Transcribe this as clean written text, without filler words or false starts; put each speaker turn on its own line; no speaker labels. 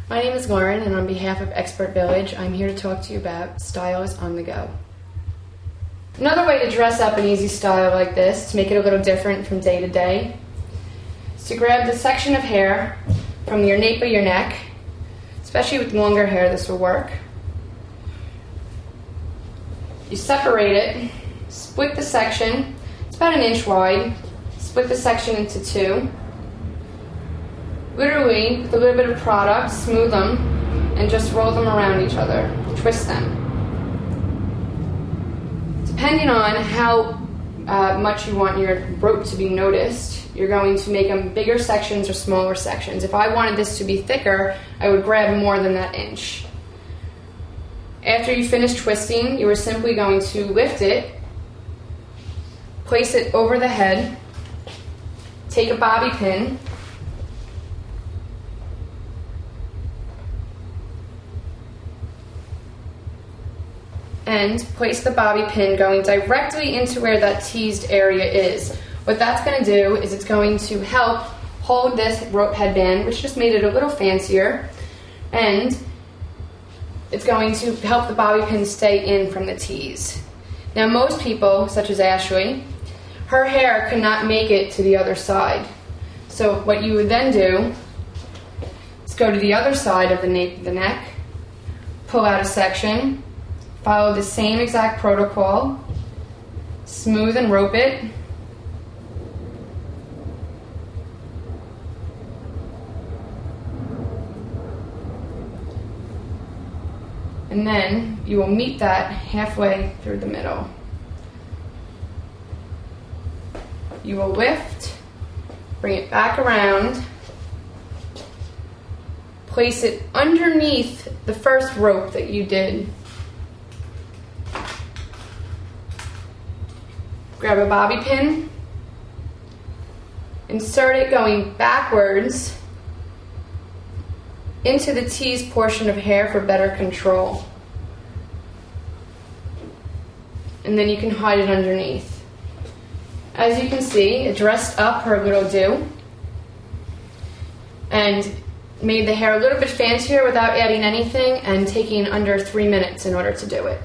My name is Lauren, and on behalf of Expert Village, I'm here to talk to you about styles on the go. Another way to dress up an easy style like this, to make it a little different from day to day, is to grab the section of hair from your nape of your neck. Especially with longer hair, this will work. You separate it, split the section, it's about 1 inch wide, split the section into two. Literally, with a little bit of product, smooth them, and just roll them around each other, twist them. Depending on how much you want your rope to be noticed, you're going to make them bigger sections or smaller sections. If I wanted this to be thicker, I would grab more than that inch. After you finish twisting, you are simply going to lift it, place it over the head, take a bobby pin, and place the bobby pin going directly into where that teased area is. What that's going to do is it's going to help hold this rope headband, which just made it a little fancier, and it's going to help the bobby pin stay in from the tease. Now most people, such as Ashley, her hair could not make it to the other side. So what you would then do is go to the other side of the nape of the neck, pull out a section, follow the same exact protocol, smooth and rope it, and then you will meet that halfway through the middle. You will lift, bring it back around, place it underneath the first rope that you did. Grab a bobby pin, insert it going backwards into the teased portion of hair for better control. And then you can hide it underneath. As you can see, it dressed up her little do and made the hair a little bit fancier without adding anything and taking under 3 minutes in order to do it.